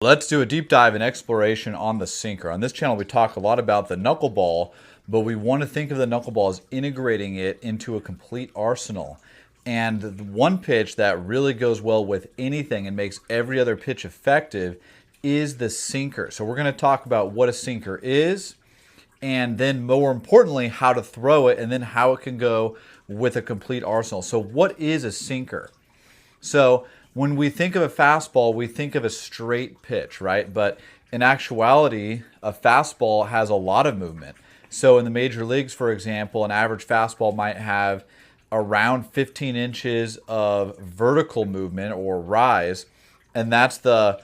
Let's do a deep dive and exploration on the sinker. On this channel, we talk a lot about the knuckleball, but we want to think of the knuckleball as integrating it into a complete arsenal. And the one pitch that really goes well with anything and makes every other pitch effective is the sinker. So we're going to talk about what a sinker is, and then more importantly, how to throw it, and then how it can go with a complete arsenal. So what is a sinker? So when we think of a fastball, we think of a straight pitch, right? But in actuality, a fastball has a lot of movement. So in the major leagues, for example, an average fastball might have around 15 inches of vertical movement or rise, and that's the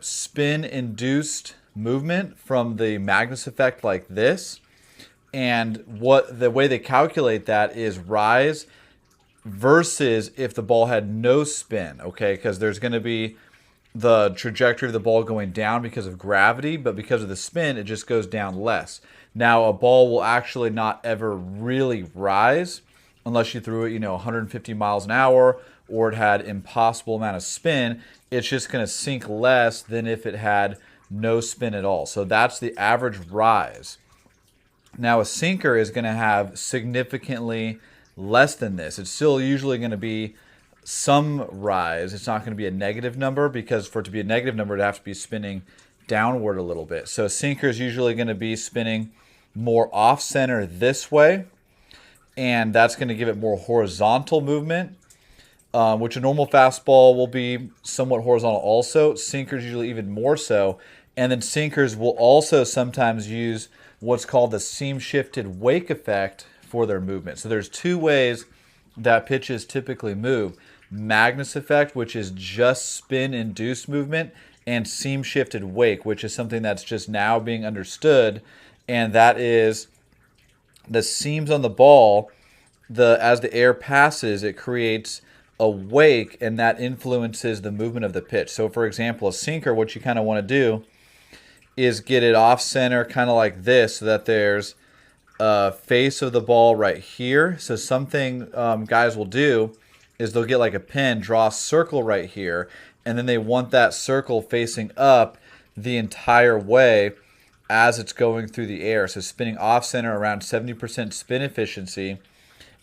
spin-induced movement from the Magnus effect like this. And what the way they calculate that is rise versus if the ball had no spin, okay? Because there's going to be the trajectory of the ball going down because of gravity, but because of the spin, it just goes down less. Now, a ball will actually not ever really rise unless you threw it, 150 miles an hour or it had impossible amount of spin. It's just going to sink less than if it had no spin at all. So that's the average rise. Now, a sinker is going to have significantly less than this. It's still usually going to be some rise. It's not going to be a negative number, because for it to be a negative number, it'd have to be spinning downward a little bit. So a sinker is usually going to be spinning more off center this way, and that's going to give it more horizontal movement, which a normal fastball will be somewhat horizontal also. Sinkers usually even more so. And then sinkers will also sometimes use what's called the seam shifted wake effect for their movement. So there's two ways that pitches typically move: Magnus effect, which is just spin induced movement, and seam shifted wake, which is something that's just now being understood, and that is the seams on the ball, as the air passes, it creates a wake, and that influences the movement of the pitch. So for example, a sinker, what you kind of want to do is get it off center kind of like this, so that there's face of the ball right here. So something guys will do is they'll get like a pen, draw a circle right here, and then they want that circle facing up the entire way as it's going through the air. So spinning off center around 70% spin efficiency.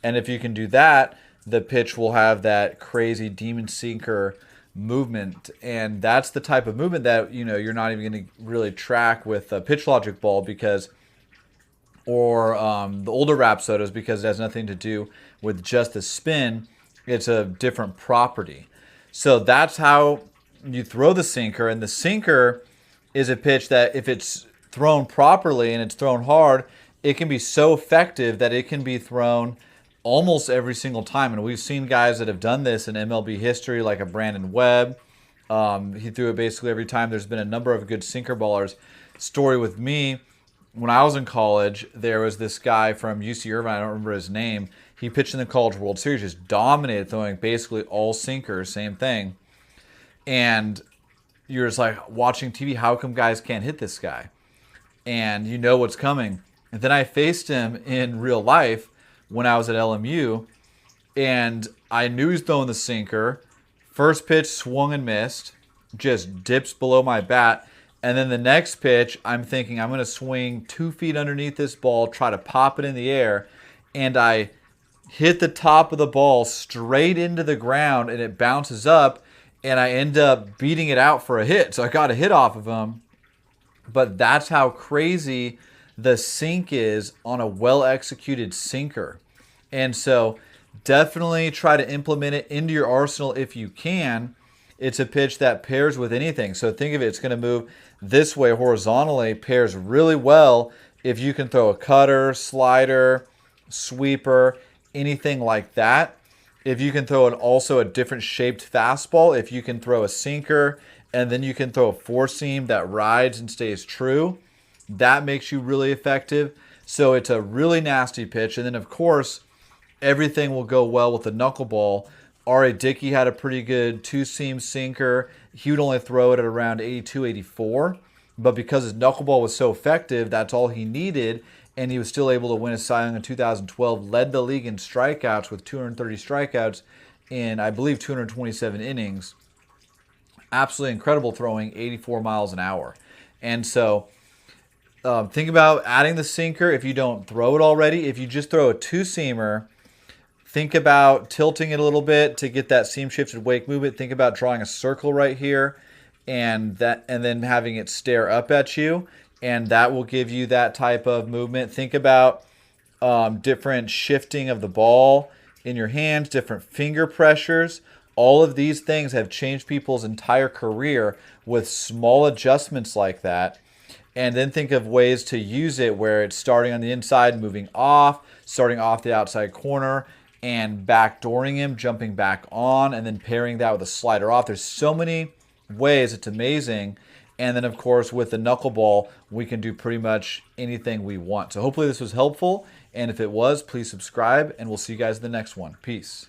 And if you can do that, the pitch will have that crazy demon sinker movement. And that's the type of movement that you're not even going to really track with a pitch logic ball, because or the older Rapsodos, because it has nothing to do with just the spin. It's a different property. So that's how you throw the sinker. And the sinker is a pitch that, if it's thrown properly and it's thrown hard, it can be so effective that it can be thrown almost every single time. And we've seen guys that have done this in MLB history, like a Brandon Webb. He threw it basically every time. There's been a number of good sinker ballers. Story with me, when I was in college, there was this guy from UC Irvine, I don't remember his name. He pitched in the College World Series, just dominated, throwing basically all sinkers, same thing. And you're just like watching TV, how come guys can't hit this guy? And you know what's coming. And then I faced him in real life when I was at LMU, and I knew he was throwing the sinker. First pitch swung and missed, just dips below my bat. And then the next pitch, I'm thinking I'm going to swing 2 feet underneath this ball, try to pop it in the air, and I hit the top of the ball straight into the ground, and it bounces up, and I end up beating it out for a hit. So I got a hit off of him. But that's how crazy the sink is on a well-executed sinker. And so definitely try to implement it into your arsenal if you can. It's a pitch that pairs with anything. So think of it, it's going to move this way horizontally, pairs really well if you can throw a cutter, slider, sweeper, anything like that. If you can throw also a different shaped fastball, if you can throw a sinker and then you can throw a four seam that rides and stays true, that makes you really effective. So it's a really nasty pitch. And then of course, everything will go well with the knuckleball. R.A. Dickey had a pretty good two-seam sinker. He would only throw it at around 82, 84. But because his knuckleball was so effective, that's all he needed. And he was still able to win a Cy Young in 2012. Led the league in strikeouts with 230 strikeouts in, I believe, 227 innings. absolutely incredible throwing 84 miles an hour. And so think about adding the sinker if you don't throw it already. If you just throw a two-seamer, think about tilting it a little bit to get that seam shifted wake movement. Think about drawing a circle right here and then having it stare up at you, and that will give you that type of movement. Think about different shifting of the ball in your hands, different finger pressures. All of these things have changed people's entire career with small adjustments like that. And then think of ways to use it where it's starting on the inside, moving off, starting off the outside corner, and backdooring him, jumping back on, and then pairing that with a slider off. There's so many ways. It's amazing. And then, of course, with the knuckleball, we can do pretty much anything we want. So hopefully this was helpful. And if it was, please subscribe, and we'll see you guys in the next one. Peace.